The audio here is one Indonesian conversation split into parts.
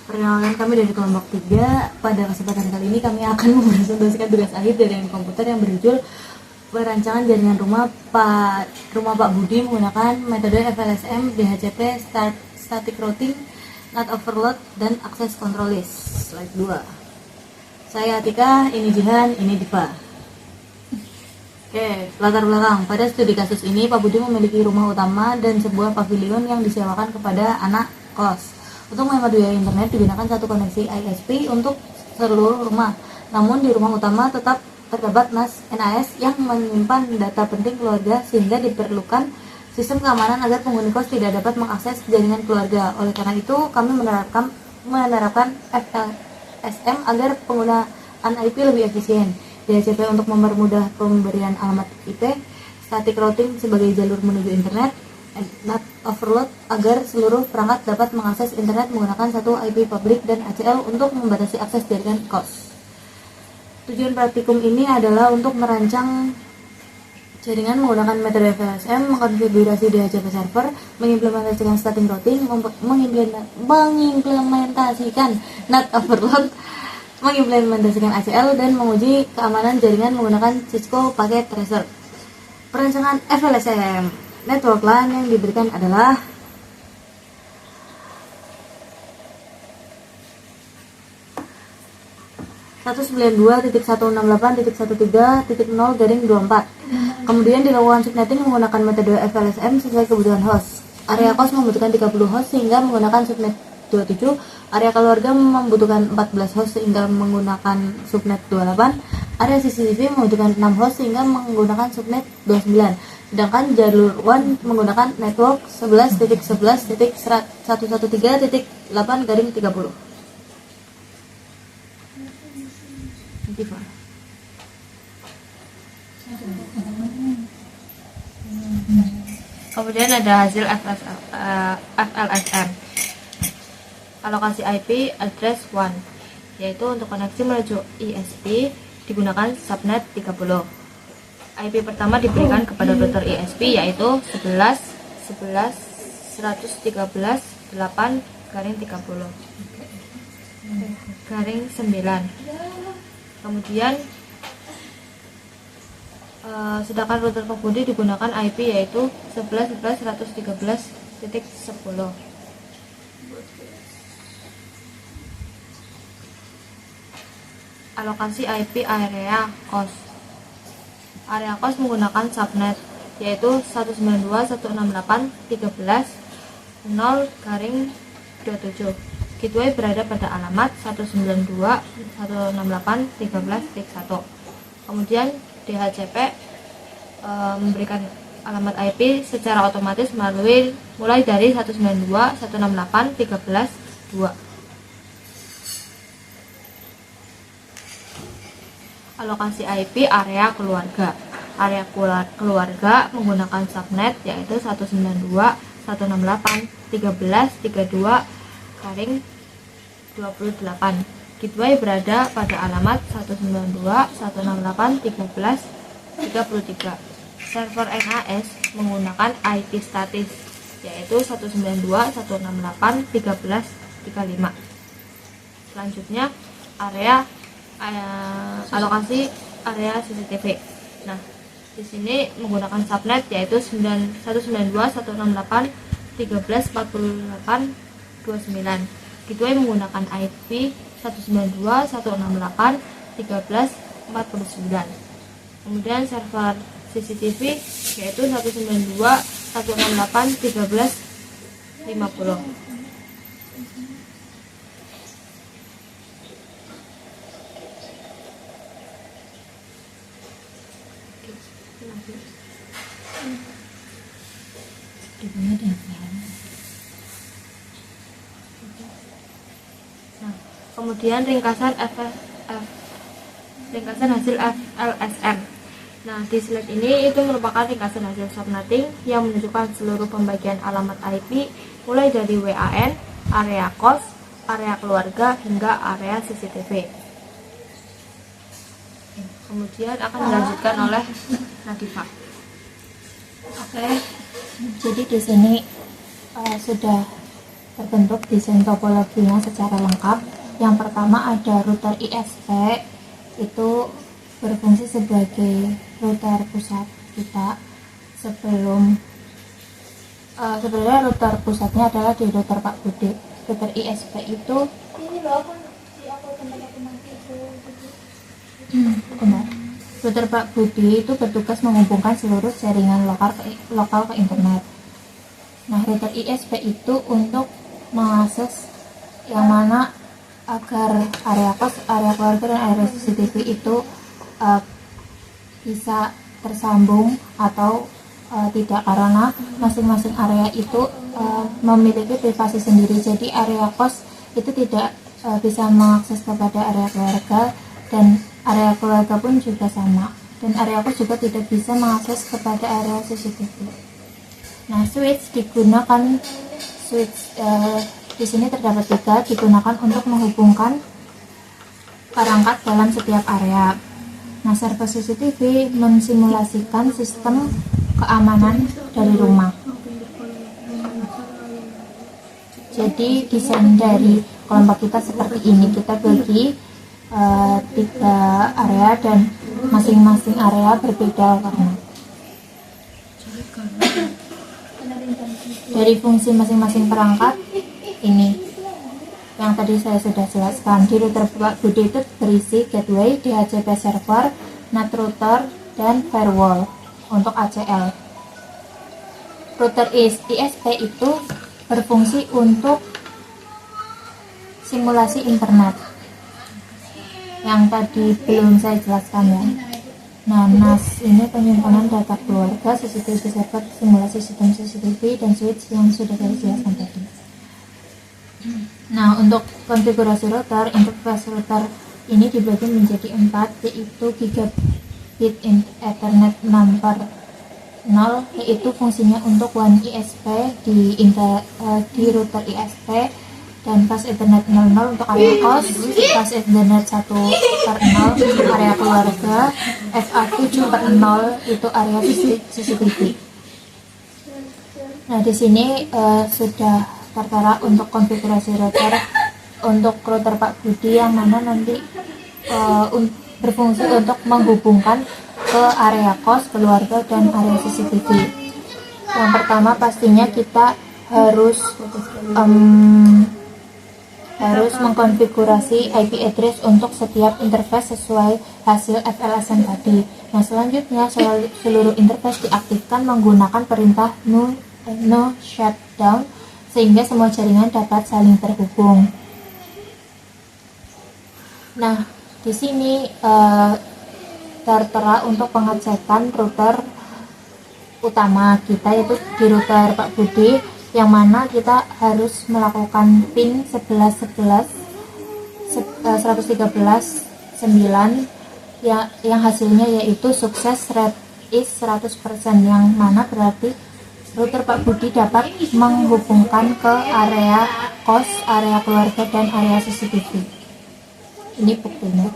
Perkenalkan, kami dari kelompok 3. Pada kesempatan kali ini kami akan mempresentasikan tugas akhir dari komputer yang berjudul perancangan jaringan rumah Pak Budi menggunakan metode FLSM, DHCP, static routing, NAT overload, dan access control list. Slide 2. Saya Atika, ini Jihan, ini Diva. Oke, latar belakang. Pada studi kasus ini, Pak Budi memiliki rumah utama dan sebuah pavilion yang disewakan kepada anak kos. Untuk menghemat biaya internet digunakan satu koneksi ISP untuk seluruh rumah. Namun di rumah utama tetap terdapat NAS yang menyimpan data penting keluarga sehingga diperlukan sistem keamanan agar penghuni kos tidak dapat mengakses jaringan keluarga. Oleh karena itu, kami menerapkan FLSM agar penggunaan IP lebih efisien. DHCP untuk mempermudah pemberian alamat IP, static routing sebagai jalur menuju internet, NAT overload agar seluruh perangkat dapat mengakses internet menggunakan satu IP publik, dan ACL untuk membatasi akses jaringan kos. Tujuan praktikum ini adalah untuk merancang jaringan menggunakan metode FLSM, mengkonfigurasi DHCP server, mengimplementasikan static routing, mengimplementasikan NAT overload, mengimplementasikan ACL, dan menguji keamanan jaringan menggunakan Cisco Packet Tracer. Perancangan FLSM. Network LAN yang diberikan adalah (192.168.13.0/24). Kemudian dilakukan subnetting menggunakan metode FLSM sesuai kebutuhan host. Area kos membutuhkan 30 host sehingga menggunakan subnet 27. Area keluarga membutuhkan 14 host sehingga menggunakan subnet 28. Area CCTV membutuhkan 6 host sehingga menggunakan subnet 29. Sedangkan jalur WAN menggunakan network 11.11.113.8/30. Kemudian ada hasil FLSM. Alokasi IP address 1, yaitu untuk koneksi menuju ISP digunakan subnet 30. IP pertama diberikan kepada router ISP yaitu 11.11.8/30/9. Kemudian sedangkan router Pak Budi digunakan IP yaitu 11.11.113.10. Alokasi IP area kos. Area kos menggunakan subnet yaitu 192.168.13.0/27. Gateway berada pada alamat 192.168.13.1. Kemudian DHCP memberikan alamat IP secara otomatis mulai dari 192.168.13.2. Alokasi IP area keluarga. Area keluarga menggunakan subnet yaitu 192.168.13.2/28. Gateway berada pada alamat 192.168.13.33. Server NAS menggunakan IP statis yaitu 192.168.13.35. Selanjutnya alokasi area CCTV. Nah, di sini menggunakan subnet yaitu 192.168.13.48.29. Gateway menggunakan IP 192.168.13.49. Kemudian server CCTV yaitu 192.168.13.50. Kemudian ringkasan hasil FLSM. Nah, di slide ini itu merupakan ringkasan hasil subnetting yang menunjukkan seluruh pembagian alamat IP mulai dari WAN, area kos, area keluarga hingga area CCTV. Kemudian akan dilanjutkan oleh Nadifa. Oke, jadi di sini sudah terbentuk desain topologinya secara lengkap. Yang pertama ada router ISP, itu berfungsi sebagai router pusat kita. Sebenarnya router pusatnya adalah di router Pak Budi. Router ISP itu benar. Router Pak Budi itu bertugas menghubungkan seluruh jaringan lokal ke internet. Nah, router ISP itu untuk mengakses yang mana agar area kos, area keluarga, dan area CCTV itu bisa tersambung atau tidak, karena masing-masing area itu memiliki privasi sendiri. Jadi area kos itu tidak bisa mengakses kepada area keluarga, dan area keluarga pun juga sama, dan area kos juga tidak bisa mengakses kepada area CCTV. Nah, switch digunakan di sini terdapat 3, digunakan untuk menghubungkan perangkat dalam setiap area. Nah, server CCTV mensimulasikan sistem keamanan dari rumah. Jadi desain dari kelompok kita seperti ini, kita bagi 3 area, dan masing-masing area berbeda warna. Dari fungsi masing-masing perangkat ini yang tadi saya sudah jelaskan. Di router Pak Budi itu berisi gateway, DHCP server, NAT router, dan firewall untuk ACL. Router ISP itu berfungsi untuk simulasi internet yang tadi belum saya jelaskan ya. Nah, NAS ini penyimpanan data keluarga, CCTV server, simulasi sistem CCTV, dan switch yang sudah saya jelaskan tadi. Nah, untuk konfigurasi router, interface router ini dibagi menjadi 4, yaitu gigabit Ethernet number 0, yaitu fungsinya untuk WAN ISP di router ISP, dan fast Ethernet 00 untuk area kos, fast Ethernet 1/0 area keluarga, FA 7/0 itu area CCTV. Nah, di sini sudah tertera untuk konfigurasi router untuk router Pak Budi, yang mana nanti berfungsi untuk menghubungkan ke area kos, keluarga, dan area CCTV. Yang pertama pastinya kita harus mengkonfigurasi IP address untuk setiap interface sesuai hasil FLSN tadi. Nah, selanjutnya seluruh interface diaktifkan menggunakan perintah no shutdown, sehingga semua jaringan dapat saling terhubung. Nah, di sini tertera untuk pengecekan router utama kita, yaitu di router Pak Budi, yang mana kita harus melakukan ping 11.11.113.9 yang hasilnya yaitu sukses rate is 100%, yang mana berarti router Pak Budi dapat menghubungkan ke area kos, area keluarga, dan area CCTV. Ini buktinya.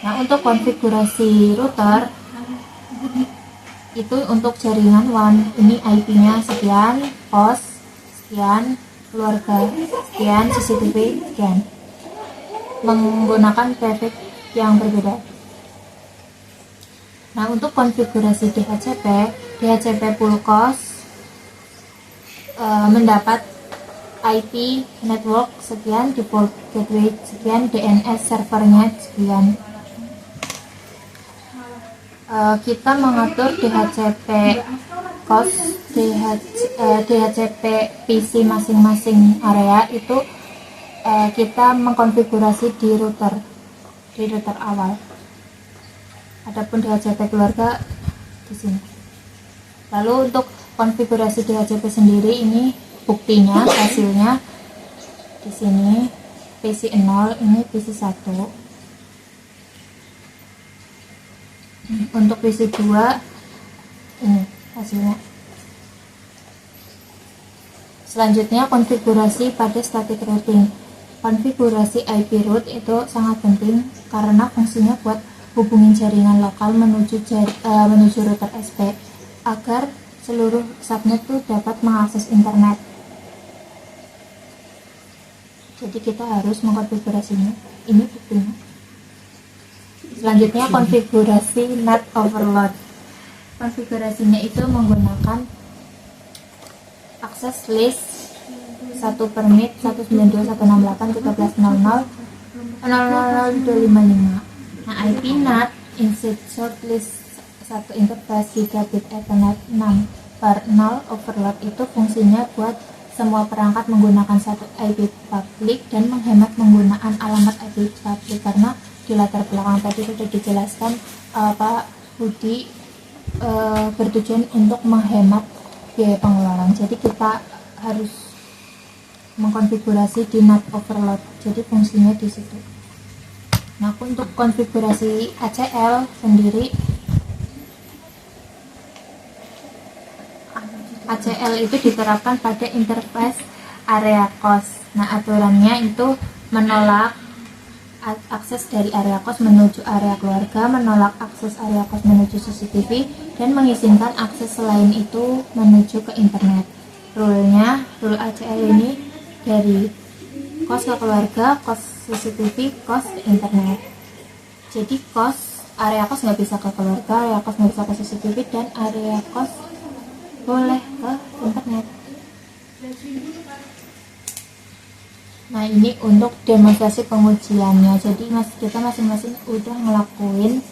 Nah, untuk konfigurasi router itu untuk jaringan WAN, ini IP-nya sekian, pos sekian, keluarga sekian, CCTV sekian, menggunakan prefix yang berbeda. Nah, untuk konfigurasi DHCP full cost mendapat IP network sekian, default gateway sekian, DNS servernya sekian. Kita mengatur DHCP cost, DHCP PC masing-masing area itu kita mengkonfigurasi di router awal. Adapun DHCP keluarga di sini. Lalu untuk konfigurasi DHCP sendiri, ini buktinya, hasilnya di sini. PC 0, ini PC 1. Untuk PC 2 ini hasilnya. Selanjutnya konfigurasi pada static routing. Konfigurasi IP route itu sangat penting karena fungsinya buat hubungin jaringan lokal menuju router SP agar seluruh subnet itu dapat mengakses internet. Jadi kita harus mengkonfigurasinya. Ini buktinya. Selanjutnya konfigurasi net overload. Konfigurasinya itu menggunakan access list 1 permit 192.168.13.00.000.255. Nah, IP NAT insert shortlist 1 interface gigabit Ethernet 6 per 0 overload itu fungsinya buat semua perangkat menggunakan satu IP public dan menghemat penggunaan alamat IP public, karena di latar belakang tadi sudah dijelaskan Pak Budi bertujuan untuk menghemat biaya pengeluaran. Jadi kita harus mengkonfigurasi di NAT overload. Jadi fungsinya di situ. Nah, untuk konfigurasi ACL sendiri, ACL itu diterapkan pada interface area COS. Nah, aturannya itu menolak akses dari area COS menuju area keluarga, menolak akses area COS menuju CCTV, dan mengizinkan akses selain itu menuju ke internet. Rule ACL ini dari COS ke keluarga, COS CCTV, COS ke internet. Jadi area COS nggak bisa ke keluarga, area COS nggak bisa ke CCTV, dan area COS boleh ke internet. Nah, ini untuk demonstrasi pengujiannya. Jadi kita masing-masing udah ngelakuin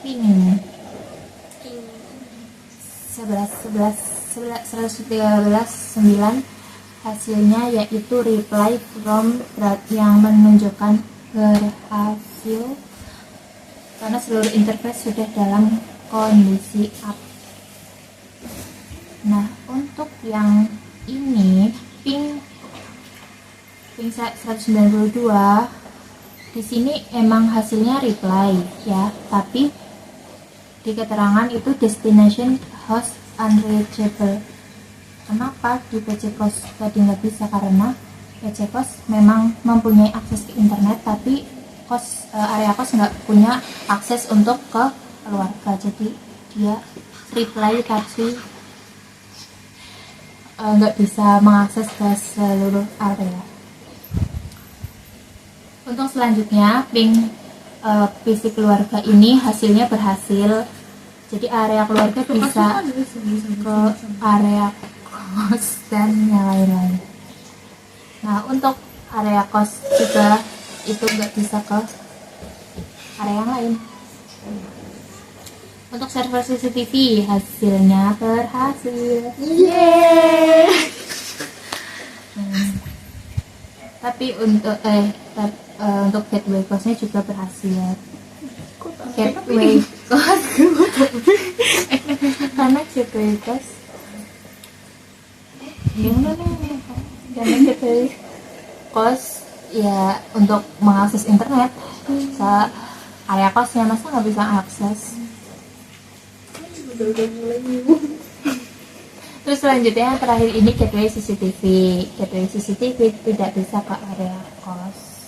ping 113.9 hasilnya, yaitu reply from yang menunjukkan berhasil karena seluruh interface sudah dalam kondisi up. Nah, untuk yang ini ping 192 di sini emang hasilnya reply ya, tapi di keterangan itu destination host unreachable. Kenapa di PC COS tadi nggak bisa? Karena PC COS memang mempunyai akses ke internet, tapi area COS nggak punya akses untuk ke keluarga. Jadi dia reply tapi nggak bisa mengakses ke seluruh area. Untuk selanjutnya ping PC keluarga ini hasilnya berhasil. Jadi area keluarga bisa ke area COS dan yang lain-lain. Nah, untuk area COS juga itu nggak bisa ke area yang lain. Untuk server CCTV hasilnya berhasil. Yeay. Tapi untuk gateway COS-nya juga berhasil. Gateway COS karena gateway COS gateway COS ya untuk mengakses internet. Area COS-nya masa nggak bisa akses. Terus selanjutnya yang terakhir ini gateway CCTV. Gateway CCTV tidak bisa ke area COS.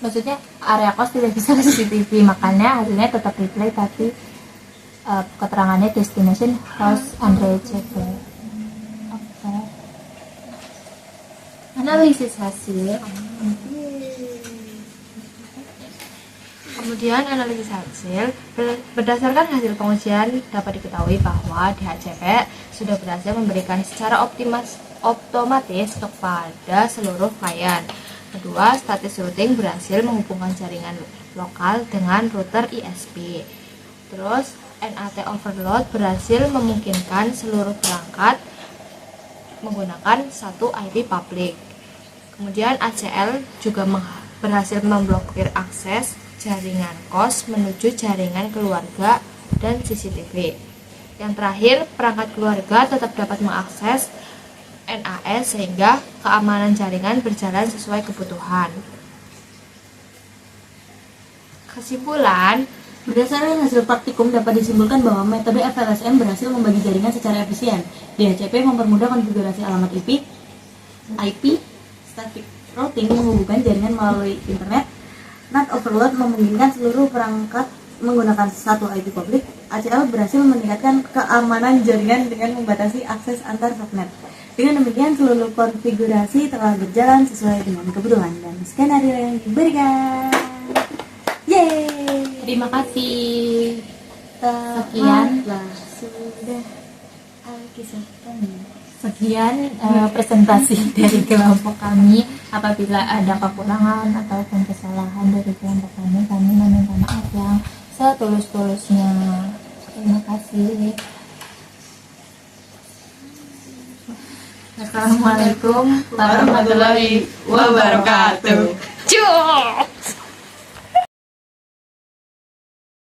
Maksudnya area COS tidak bisa ke CCTV, makanya hasilnya tetap replay tapi keterangannya destination host unreachable. Oke. Analisis hasil. Kemudian analisis hasil, berdasarkan hasil pengujian dapat diketahui bahwa DHCP sudah berhasil memberikan secara otomatis kepada seluruh klien. Kedua, status routing berhasil menghubungkan jaringan lokal dengan router ISP. Terus, NAT overload berhasil memungkinkan seluruh perangkat menggunakan satu IP public. Kemudian ACL juga berhasil memblokir akses jaringan COS menuju jaringan keluarga dan CCTV. Yang terakhir, perangkat keluarga tetap dapat mengakses NAS sehingga keamanan jaringan berjalan sesuai kebutuhan. Kesimpulan, berdasarkan hasil praktikum dapat disimpulkan bahwa metode FLSM berhasil membagi jaringan secara efisien. DHCP mempermudah konfigurasi alamat IP, static routing menghubungkan jaringan melalui internet. NAT overload memungkinkan seluruh perangkat menggunakan satu IP publik. ACL berhasil meningkatkan keamanan jaringan dengan membatasi akses antar subnet. Dengan demikian seluruh konfigurasi telah berjalan sesuai dengan kebutuhan dan skenario yang diberikan. Yeay. Terima kasih. Sekian sudah Alkisah kami. Sekian presentasi dari kelompok kami. Apabila ada kekurangan ataupun kesalahan dari kelompok kami meminta maaf yang setulus-tulusnya. Terima kasih. Assalamualaikum warahmatullahi wabarakatuh. Cuk.